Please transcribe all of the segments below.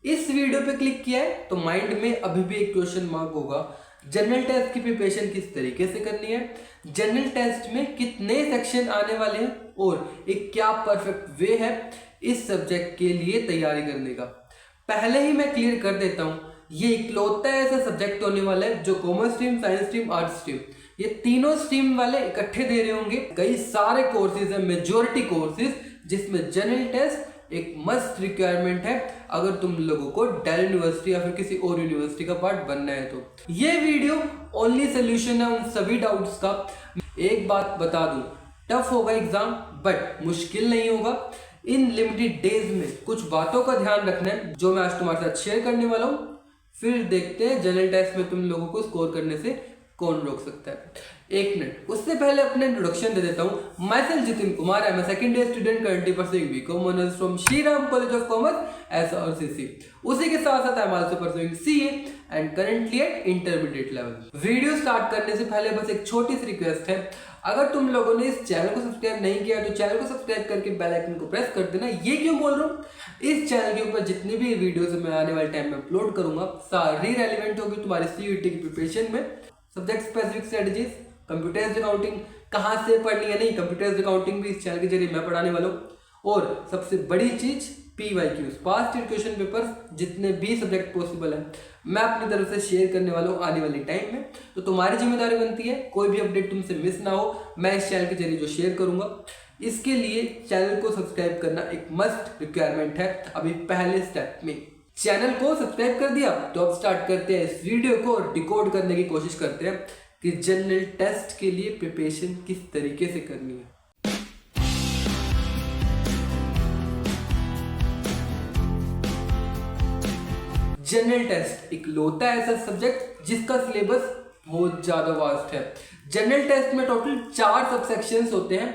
इस वीडियो पे क्लिक किया है तो माइंड में अभी भी एक क्वेश्चन मार्क होगा, जनरल टेस्ट की प्रिपरेशन किस तरीके से करनी है, जनरल टेस्ट में कितने सेक्शन आने वाले हैं और एक क्या परफेक्ट वे है इस सब्जेक्ट के लिए तैयारी करने का। पहले ही मैं क्लियर कर देता हूं, ये इकलौता ऐसा सब्जेक्ट होने वाला है जो commerce stream, science stream, arts stream, ये तीनों स्ट्रीम वाले इकट्ठे दे रहे होंगे। कई सारे कोर्सेज है, मेजॉरिटी कोर्सेज, जिसमें जनरल टेस्ट एक मस्ट रिक्वायरमेंट है अगर तुम लोगों को दिल्ली यूनिवर्सिटी या फिर किसी और यूनिवर्सिटी का पार्ट बनना है। तो ये वीडियो ओनली सोल्यूशन है उन सभी डाउट्स का। एक बात बता दूं, टफ होगा एग्जाम बट मुश्किल नहीं होगा। इन लिमिटेड डेज में कुछ बातों का ध्यान रखना है जो मैं आज तुम्हारे साथ शेयर करने वाला हूं। फिर देखते हैं जनरल टेस्ट में तुम लोगों को स्कोर करने से कौन रोक सकता है। एक मिनट, उससे पहले अपने इंट्रोडक्शन दे देता हूँ। Myself Jitin Kumar, I am a second year student currently pursuing BCom honours from Shri Ram College of Commerce SRCC। उसी के साथ साथ I am also pursuing CA and currently at intermediate level. Video start करने से पहले बस एक छोटी सी रिक्वेस्ट है, अगर तुम लोगों ने इस चैनल को सब्सक्राइब नहीं किया तो चैनल को सब्सक्राइब करके बेल आइकन को प्रेस कर देना। ये क्यों बोल रहा हूँ, इस चैनल के ऊपर जितनी भी वीडियोस मैं आने वाले टाइम में अपलोड करूंगा सारी रेलिवेंट होगी तुम्हारी CUET की प्रिपरेशन में। Subject specific strategies, computers accounting कहाँ से पढ़नी है, नहीं कंप्यूटर्स अकाउंटिंग भी इस चैनल के जरिए मैं पढ़ाने वाला हूँ। और सबसे बड़ी चीज PYQs, past year question papers, जितने भी सब्जेक्ट पॉसिबल है मैं अपनी तरफ से शेयर करने वाला हूँ आने वाले टाइम में। तो तुम्हारी जिम्मेदारी बनती है कोई भी अपडेट तुमसे मिस ना हो, मैं इस चैनल के जरिए जो शेयर करूंगा। इसके लिए चैनल को सब्सक्राइब करना एक मस्ट रिक्वायरमेंट है। अभी पहले स्टेप में चैनल को सब्सक्राइब कर दिया तो अब स्टार्ट करते हैं इस वीडियो को और डिकोड करने की कोशिश करते हैं कि जनरल टेस्ट के लिए प्रिपरेशन किस तरीके से करनी है। जनरल टेस्ट इकलौता ऐसा सब्जेक्ट जिसका सिलेबस बहुत ज्यादा वास्ट है। जनरल टेस्ट में टोटल 4 सबसेक्शंस होते हैं।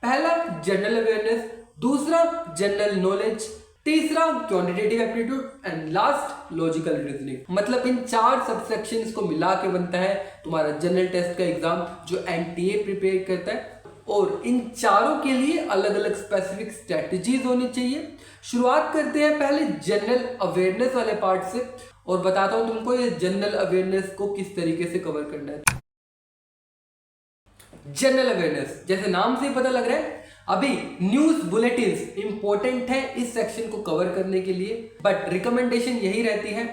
पहला जनरल अवेयरनेस, दूसरा जनरल नॉलेज, तीसरा quantitative aptitude and last logical reasoning. मतलब इन 4 सबसेक्शंस को मिला के बनता है तुम्हारा जनरल टेस्ट का एग्जाम जो NTA प्रिपेयर करता है। और इन चारों के लिए अलग अलग स्पेसिफिक स्ट्रेटजीज होनी चाहिए। शुरुआत करते हैं पहले जनरल अवेयरनेस वाले पार्ट से और बताता हूं तुमको ये जनरल अवेयरनेस को किस तरीके से कवर करना है। जनरल अवेयरनेस, जैसे नाम से ही पता लग रहा है, अभी न्यूज बुलेटिन्स इंपॉर्टेंट है इस सेक्शन को कवर करने के लिए। बट रिकमेंडेशन यही रहती है,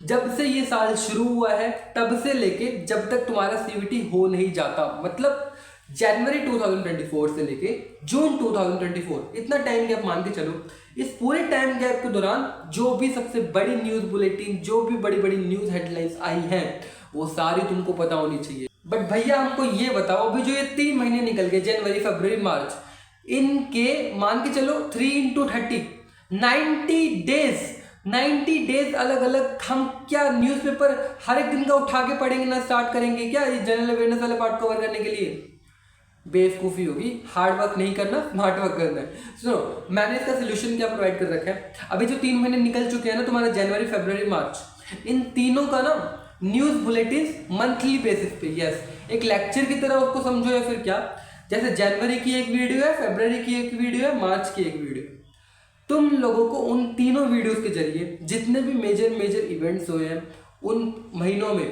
जब से ये साल शुरू हुआ है तब से लेके जब तक तुम्हारा CVT हो नहीं जाता, मतलब जनवरी 2024 से लेके जून 2024, इतना टाइम गैप मान के चलो। इस पूरे टाइम गैप के दौरान जो भी सबसे बड़ी न्यूज बुलेटिन, जो भी बड़ी बड़ी न्यूज हेडलाइंस आई हैं वो सारी तुमको पता होनी चाहिए। बट भैया हमको ये बताओ, अभी जो ये 3 महीने निकल गए, जनवरी, फरवरी, मार्च, इनके मान के चलो 3 × 30 90 डेज अलग अलग हम क्या न्यूज़पेपर हर एक दिन का उठा के पढ़ेंगे ना, स्टार्ट करेंगे क्या ये जनरल अवेयरनेस वाले पार्ट कवर करने के लिए? बेवकूफ़ी होगी। हार्ड वर्क नहीं करना, स्मार्ट वर्क करना है। सुनो, मैंने इसका सोल्यूशन क्या प्रोवाइड कर रखा है। अभी जो 3 महीने निकल चुके हैं ना तुम्हारा, जनवरी, फरवरी, मार्च, इन तीनों का ना न्यूज़ बुलेटिन मंथली बेसिस पे, यस, एक लेक्चर की तरह उसको समझो या फिर क्या, जैसे जनवरी की एक वीडियो है, फरवरी की एक वीडियो है, मार्च की एक वीडियो। तुम लोगों को उन तीनों वीडियोस के जरिए जितने भी मेजर इवेंट्स हुए हैं उन महीनों में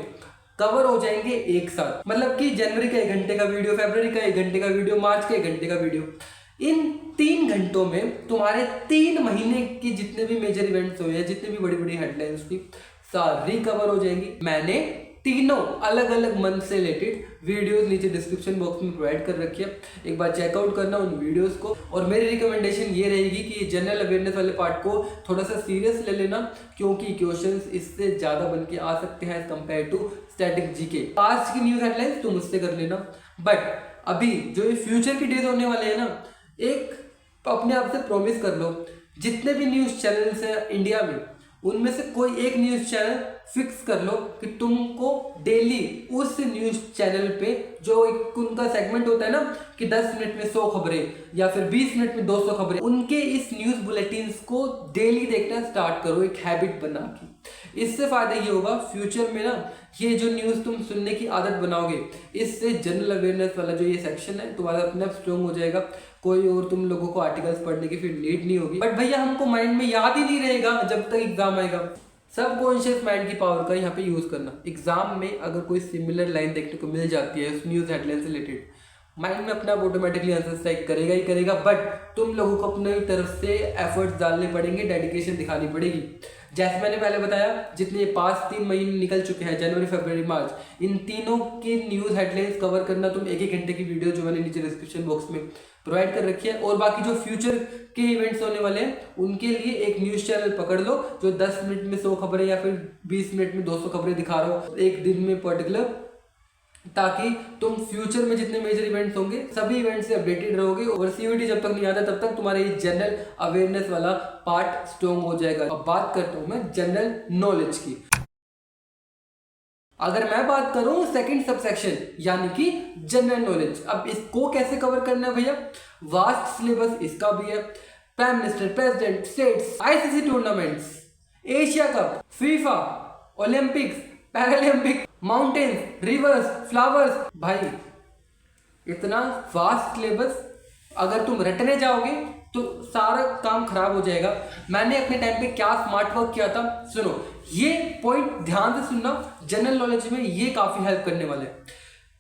कवर हो जाएंगे एक साथ। मतलब कि जनवरी का 1 घंटे का वीडियो, फरवरी का 1 घंटे का वीडियो, मार्च का 1 घंटे का वीडियो। इन 3 घंटों में तुम्हारे 3 महीने के जितने भी मेजर इवेंट्स हुए हैं, जितनी भी बड़ी बड़ी हेडलाइंस थी, सारी कवर हो जाएंगी। मैंने तीनों अलग अलग मंथ से रिलेटेड वीडियोस नीचे डिस्क्रिप्शन बॉक्स में प्रोवाइड कर रखी है, एक बार चेकआउट करना उन वीडियोस को। और मेरी रिकमेंडेशन ये रहेगी कि जनरल अवेयरनेस वाले पार्ट को थोड़ा सा सीरियस ले लेना, क्योंकि क्वेश्चंस इससे ज़्यादा बन के आ सकते हैं compare to static GK। Past की न्यूज़ हेडलाइंस तुम उससे कर लेना, बट अभी जो ये फ्यूचर के डेज होने वाले हैं ना, एक अपने आप से प्रॉमिस कर लो, जितने भी न्यूज़ चैनल्स हैं इंडिया में उनमें से कोई एक न्यूज़ चैनल फिक्स कर लो कि तुमको डेली उस न्यूज़ चैनल पे जो एक उनका सेगमेंट होता है ना कि 10 मिनट में 100 खबरें या फिर 20 मिनट में 200 खबरें, उनके इस न्यूज़ बुलेटिन्स को डेली देखना स्टार्ट करो, एक हैबिट बना के। इससे फायदा ये होगा फ्यूचर में ना, ये जो न्यूज़ तुम सुनने की आदत बनाओगे, इससे जनरल अवेयरनेस वाला जो ये सेक्शन है तुम्हारा अपने आप स्ट्रॉन्ग हो जाएगा, कोई और तुम लोगों को आर्टिकल्स पढ़ने की फिर नीड नहीं होगी। बट भैया हमको माइंड में याद ही नहीं रहेगा जब तक एग्जाम आएगा। सबकॉन्शियस माइंड की पावर का यहाँ पे यूज करना। एग्जाम में अगर कोई सिमिलर लाइन देखने को मिल जाती है उस न्यूज हेडलाइन से रिलेटेड, माइंड में अपना ऑटोमेटिकली आंसर स्ट्राइक करेगा ही करेगा। बट तुम लोगों को अपने तरफ से एफर्ट्स डालने पड़ेंगे, डेडिकेशन दिखानी पड़ेगी। जैसे मैंने पहले बताया, जितने पास 3 महीने निकल चुके हैं, जनवरी फरवरी मार्च, इन तीनों की न्यूज़ हेडलाइंस कवर करना तुम 1-1 घंटे की वीडियो जो मैंने नीचे डिस्क्रिप्शन बॉक्स में प्रोवाइड कर रखी है। और बाकी जो फ्यूचर के इवेंट्स होने वाले हैं उनके लिए एक न्यूज़ चैनल पकड़ लो जो 10 मिनट में 100 खबरें या फिर 20 मिनट में 200 खबरें दिखा रहा हो एक दिन में पर्टिकुलर, ताकि तुम फ्यूचर में जितने मेजर इवेंट्स होंगे सभी इवेंट्स से अपडेटेड रहोगे। और सीयूईटी जब तक नहीं आता तब तक तुम्हारा ये जनरल अवेयरनेस वाला पार्ट स्ट्रॉन्ग हो जाएगा। अब बात करता हूं मैं जनरल नॉलेज की। अगर मैं बात करूं सेकंड सबसेक्शन यानी कि जनरल नॉलेज, अब इसको कैसे कवर करना है भैया? वास्ट सिलेबस इसका भी है। Prime minister, president, states, ICC tournaments, Asia cup, FIFA, Olympics, Paralympic, mountains, reverse, flowers, भाई इतना वास्ट सिलेबस अगर तुम रटने जाओगे तो सारा काम खराब हो जाएगा। मैंने अपने टाइम पे क्या स्मार्ट वर्क किया था, सुनो ये पॉइंट ध्यान से सुनना, जनरल नॉलेज में ये काफी हेल्प करने वाले।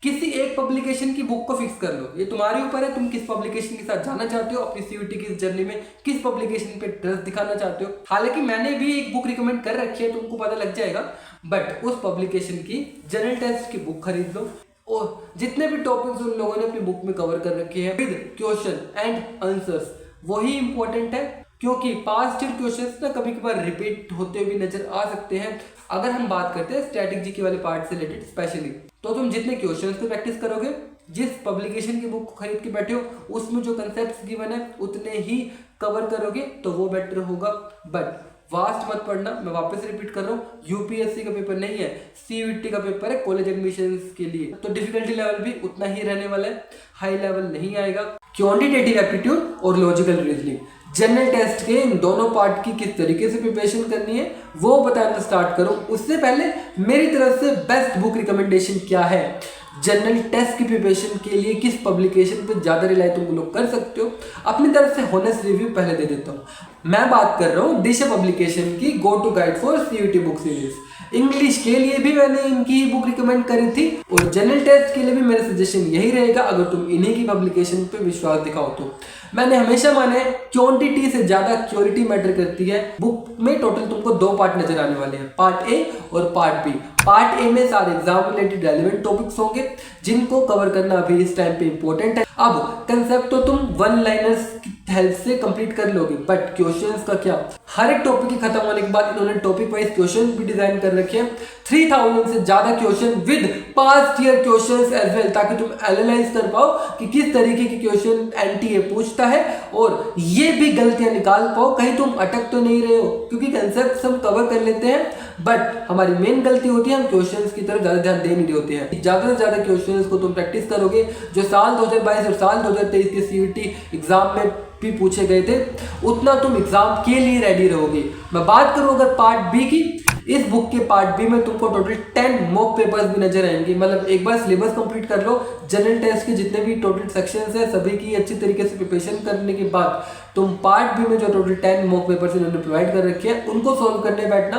किसी एक पब्लिकेशन की बुक को फिक्स कर लो, ये तुम्हारे ऊपर है तुम किस पब्लिकेशन के साथ जाना चाहते हो अपनी सीयूईटी की जर्नी में, किस पब्लिकेशन पे ट्रस्ट दिखाना चाहते हो। हालांकि मैंने भी एक बुक रिकमेंड कर रखी है, तुमको पता लग जाएगा, बट उस पब्लिकेशन की जनरल टेस्ट की बुक खरीद लो और जितने भी टॉपिक्स उन लोगों ने अपनी बुक में कवर कर रखे हैं विद क्वेश्चन एंड आंसर्स, वही इंपॉर्टेंट है। क्योंकि पास्ट ईयर क्वेश्चंस ना कभी कभार रिपीट होते हुए नजर आ सकते हैं। अगर हम बात करते हैं स्ट्रैटेजी के वाले पार्ट से रिलेटेड स्पेशली, तो तुम जितने क्वेश्चंस को प्रैक्टिस करोगे, जिस पब्लिकेशन की बुक को खरीद के बैठे हो उसमें जो कंसेप्ट्स गिवन है उतने ही कवर करोगे तो वो बेटर होगा। बट वास्ट मत पढ़ना, मैं वापस रिपीट कर रहा हूँ, यूपीएससी का पेपर नहीं है, सीयूईटी का पेपर है कॉलेज एडमिशंस के लिए, तो डिफिकल्टी लेवल भी उतना ही रहने वाला है, हाई लेवल नहीं आएगा। क्वांटिटेटिव एप्टीट्यूड और लॉजिकल रीजनिंग, जनरल टेस्ट के इन दोनों पार्ट की किस तरीके से प्रिपरेशन करनी है वो बताना स्टार्ट करो। उससे पहले मेरी तरफ से बेस्ट बुक रिकमेंडेशन क्या है, जनरल टेस्ट की प्रिपरेशन के लिए किस पब्लिकेशन पे ज़्यादा रिलाई तुम लोग कर सकते हो, अपनी तरफ से होनेस्ट रिव्यू पहले दे देता हूँ। मैं बात कर रहा हूँ दिशा पब्लिकेशन की go to guide for CUET book series. English के लिए भी मैंने इनकी ही बुक रिकमेंड करी थी और जनरल टेस्ट के लिए भी मेरा सजेशन यही रहेगा अगर तुम इन्हीं की पब्लिकेशन पे विश्वास दिखाओ तो। मैंने हमेशा माना है क्वांटिटी से ज्यादा क्योरिटी मैटर करती है। बुक में टोटल तुमको 2 पार्ट नजर आने वाले हैं, पार्ट ए और पार्ट बी। पार्ट ए में सारे एग्जाम रिलेटेड रेलेवेंट टॉपिक्स होंगे जिनको कवर करना अभी इस टाइम पे इंपॉर्टेंट है। अब कंसेप्ट तो तुम 1 लाइनर्स की हेल्प से कंप्लीट कर लोगे, बट क्वेश्चंस का क्या? हर एक टॉपिक के खत्म होने के बाद इन्होंने टॉपिक वाइज क्वेश्चंस भी डिजाइन कर रखे हैं, 3000 से ज्यादा question with past year questions as well, ताकि तुम एनालाइज कर पाओ कि किस तरीके के क्वेश्चन एनटीए पूछता है और ये भी गलतियां निकाल पाओ कहीं तुम अटक तो नहीं रहे हो। क्योंकि कंसेप्ट हम कवर कर लेते हैं बट हमारी मेन गलती होती है हम क्वेश्चंस की तरफ ज्यादा ध्यान दे नहीं रहे होते हैं। ज्यादा से ज्यादा क्वेश्चंस को तुम प्रैक्टिस करोगे जो साल 2022 और साल 2023 के सीयूईटी एग्जाम में भी पूछे गए थे, उतना तुम एग्जाम के लिए रेडी रहोगे। मैं बात करूं अगर पार्ट बी की, इस बुक के पार्ट बी में तुमको टोटल 10 मॉक पेपर्स भी नजर आएंगे। मतलब एक बार सिलेबस कंप्लीट कर लो, जनरल टेस्ट के जितने भी टोटल सेक्शंस हैं सभी की अच्छी तरीके से प्रिपरेशन करने के बाद तुम पार्ट बी में जो टोटल 10 मॉक पेपर्स इन्होंने प्रोवाइड कर रखे हैं उनको सॉल्व करने बैठना,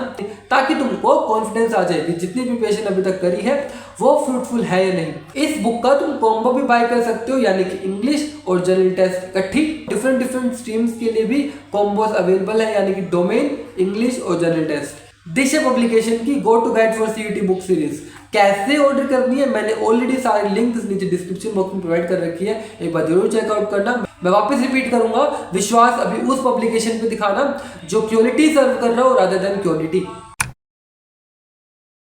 ताकि तुमको कॉन्फिडेंस आ जाए कि जितनी प्रिपरेशन अभी तक करी है वो फ्रूटफुल है या नहीं। इस बुक का तुम कॉम्बो भी बाय कर सकते हो, यानी कि इंग्लिश और जनरल टेस्ट इकट्ठी। डिफरेंट स्ट्रीम्स के लिए भी कॉम्बोस अवेलेबल है, यानी कि डोमेन, इंग्लिश और जनरल टेस्ट। दिशा पब्लिकेशन की go to guide for CUET book series कैसे ऑर्डर करनी है मैंने ऑलरेडी सारे लिंक्स नीचे डिस्क्रिप्शन बॉक्स में प्रोवाइड कर रखी है, एक बार जरूर चेकआउट करना। मैं वापस रिपीट करूंगा, विश्वास अभी उस पब्लिकेशन पे दिखाना जो क्वालिटी सर्व कर रहा हो रादर देन क्वांटिटी।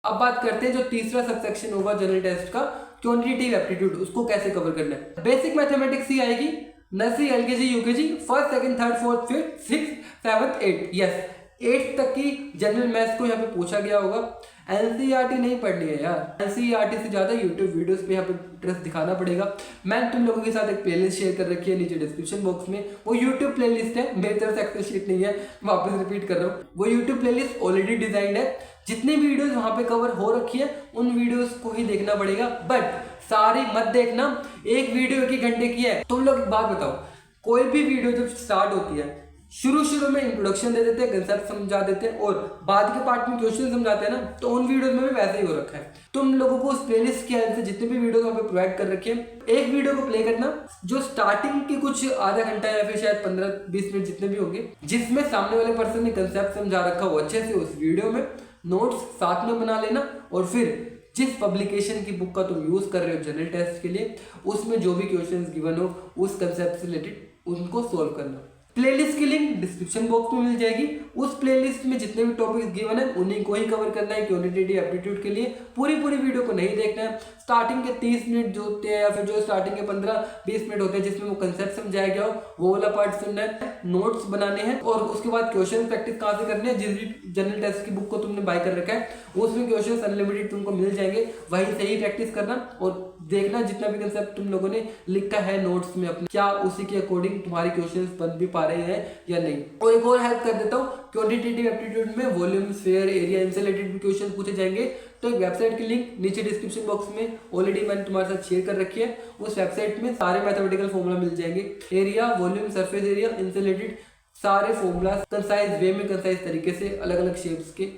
अब बात करते हैं जो तीसरा सबसेक्शन होगा जनरल टेस्ट का, क्वांटिटेटिव एप्टीट्यूड, उसको कैसे कवर करना है। बेसिक मैथमेटिक्स ही आएगी, nursery, LKG, UKG, first, second, third, fourth, fifth, sixth, seventh, 8th, yes 8th तक की जनरल मैथ्स को यहाँ पे पूछा गया होगा। एनसीईआरटी नहीं पढ़नी है यार, एनसीईआरटी से ज्यादा यूट्यूब वीडियोस पे यहाँ पे इंटरेस्ट दिखाना पड़ेगा। मैंने तुम लोगों के साथ एक प्लेलिस्ट शेयर कर रखी है नीचे डिस्क्रिप्शन बॉक्स में, वो यूट्यूब प्लेलिस्ट है, मेरी तरफ से एक्सेल शीट नहीं है, वापस रिपीट कर रहा हूँ। वो यूट्यूब प्लेलिस्ट ऑलरेडी डिजाइंड है, जितनी भी वीडियोस वहां पे कवर हो रखी है उन वीडियोस को ही देखना पड़ेगा, बट सारी मत देखना। एक वीडियो 1 घंटे की है। तुम लोग एक बात बताओ, कोई भी वीडियो जब स्टार्ट होती है, शुरू में इंट्रोडक्शन दे देते हैं, कंसेप्ट समझा देते हैं और बाद के पार्ट में क्वेश्चन समझाते हैं ना, तो उन वीडियोस में भी वैसे ही हो रखा है। तुम लोगों को उस प्लेलिस्ट की हेल्प से जितने भी वीडियो वहाँ पे प्रोवाइड कर रखे हैं, एक वीडियो को प्ले करना जो स्टार्टिंग के कुछ आधा घंटा या फिर शायद 15-20 मिनट जितने भी होंगे, जिसमें सामने वाले पर्सन ने कंसेप्ट समझा रखा हो अच्छे से, उस वीडियो में नोट्स साथ में बना लेना और फिर जिस पब्लिकेशन की बुक का तुम यूज कर रहे हो जनरल टेस्ट के लिए, उसमें जो भी क्वेश्चंस गिवन हो उस कंसेप्ट से रिलेटेड उनको सोल्व करना। प्लेलिस्ट की लिंक डिस्क्रिप्शन बॉक्स में मिल जाएगी। उस प्लेलिस्ट में जितने भी टॉपिक्स गिवन है उन्हीं को ही कवर करना है क्वांटिटेटिव एप्टीट्यूड के लिए। पूरी वीडियो को नहीं देखना है। स्टार्टिंग के 30 मिनट जो होते हैं या फिर जो स्टार्टिंग के 15-20 मिनट होते हैं जिसमें वो कंसेप्ट समझाया गया हो, वो वाला पार्ट सुनना है, नोट्स बनाने हैं और उसके बाद क्वेश्चन प्रैक्टिस कहाँ से करनी है, जिस भी जनरल टेस्ट की बुक को तुमने बाय कर रखा है उसमें क्वेश्चन अनलिमिटेड तुमको मिल जाएंगे, वहीं से ही प्रैक्टिस करना और देखना जितना भी कंसेप्ट तुम लोगों ने लिखा है नोट्स में अपने, क्या उसी के अकॉर्डिंग तुम्हारे क्वेश्चंस बन भी पा रहे हैं या नहीं। और एक और हेल्प कर देता हूँ, क्वांटिटेटिव एप्टीट्यूड में वॉल्यूम, स्फीयर, एरिया, इनसे रिलेटेड भी क्वेश्चन पूछे जाएंगे, तो एक वेबसाइट की लिंक नीचे डिस्क्रिप्शन बॉक्स में ऑलरेडी मैंने तुम्हारे साथ शेयर कर रखी है। उस वेबसाइट में सारे मैथमेटिकल फॉर्मूला मिल जाएंगे, एरिया, वॉल्यूम, सरफेस एरिया, इनसे रिलेटेड सारे फॉर्मूला कंसाइज वे में, कंसाइज तरीके से, अलग अलग शेप्स के,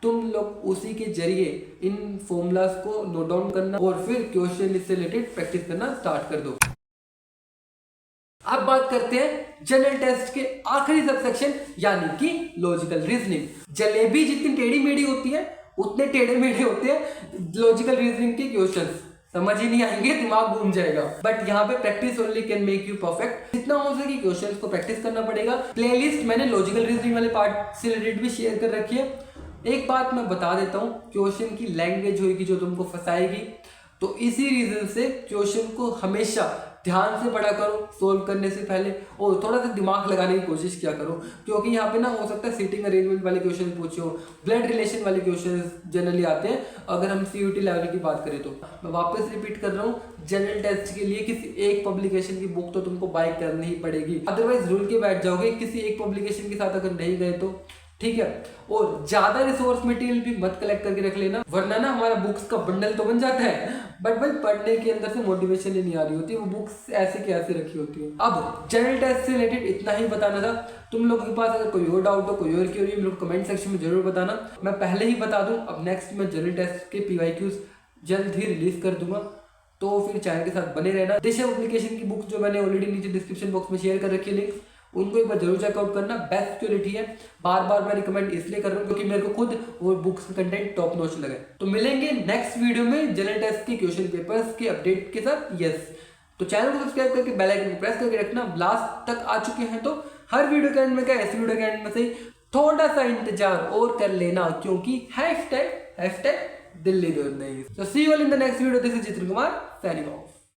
तुम लोग उसी के जरिए इन फॉर्मूलाज को नोट डाउन करना और फिर क्वेश्चन इससे रिलेटेड प्रैक्टिस करना स्टार्ट कर दो। अब बात करते हैं जनरल टेस्ट के आखिरी सबसेक्शन यानी कि लॉजिकल रीजनिंग। जलेबी जितनी टेढ़ी मेढ़ी होती है उतने टेढ़े मेढ़े होते हैं लॉजिकल रीजनिंग के क्वेश्चंस। समझ ही नहीं आएंगे, दिमाग घूम जाएगा। बट यहाँ पे practice only can make you perfect. जितना हो सके क्वेश्चंस को प्रैक्टिस करना पड़ेगा। प्लेलिस्ट मैंने लॉजिकल रीजनिंग वाले पार्ट से रिलेटेड भी शेयर कर रखी है। एक बात मैं बता देता हूँ, क्वेश्चन की लैंग्वेज होगी जो तुमको फंसाएगी, तो इसी रीजन से क्वेश्चन को हमेशा ध्यान से पढ़ा करो सोल्व करने से पहले और थोड़ा सा दिमाग लगाने की कोशिश किया करो, क्योंकि यहाँ पे ना हो सकता है सीटिंग अरेंजमेंट वाले क्वेश्चन पूछे हो, ब्लड रिलेशन वाले क्वेश्चन जनरली आते हैं अगर हम CUT लेवल की बात करें तो। मैं वापस रिपीट कर रहा हूँ, जनरल टेस्ट के लिए किसी एक पब्लिकेशन की बुक तो तुमको बाय करनी ही पड़ेगी, अदरवाइज रुल के बैठ जाओगे किसी एक पब्लिकेशन के साथ अगर नहीं गए तो, ठीक है। और ज्यादा रिसोर्स मटेरियल भी मत कलेक्ट करके रख लेना, वरना ना हमारा बुक्स का बंडल तो बन जाता है बट भाई पढ़ने के अंदर से मोटिवेशन ही नहीं आ रही होती, वो बुक्स ऐसे के ऐसे रखी होती है। अब जनरल टेस्ट से रिलेटेड इतना ही बताना था। तुम लोगों के पास अगर कोई और डाउट हो, कोई और क्वेरी, मेरे को कमेंट सेक्शन में जरूर बताना। मैं पहले ही बता दूं, अब नेक्स्ट मैं जनरल टेस्ट के PYQs जल्द ही रिलीज कर दूंगा, तो फिर चैनल के साथ बने रहना। दिशा पब्लिकेशन की बुक जो मैंने ऑलरेडी नीचे डिस्क्रिप्शन बॉक्स में शेयर कर रखी है लिंक, उनको एक बार जरूर चेकआउट करना। बेस्ट क्वालिटी है, बार मैं रिकमेंड इसलिए कर रहा हूँ क्योंकि मेरे को खुद वो बुक्स का कंटेंट टॉप नॉच लगा। तो मिलेंगे नेक्स्ट वीडियो में जनरल टेस्ट के क्वेश्चन पेपर्स के अपडेट के साथ। यस, तो चैनल को सब्सक्राइब करके बेल आइकन को प्रेस करके रखना। लास्ट तक आ चुके हैं तो हर वीडियो के एंड में क्या, इस वीडियो के एंड में से थोड़ा सा इंतजार और कर लेना, क्योंकि हैशटैग दिल्ली दूर नहीं। So see you all in the next video. This is Jitendra Kumar signing of.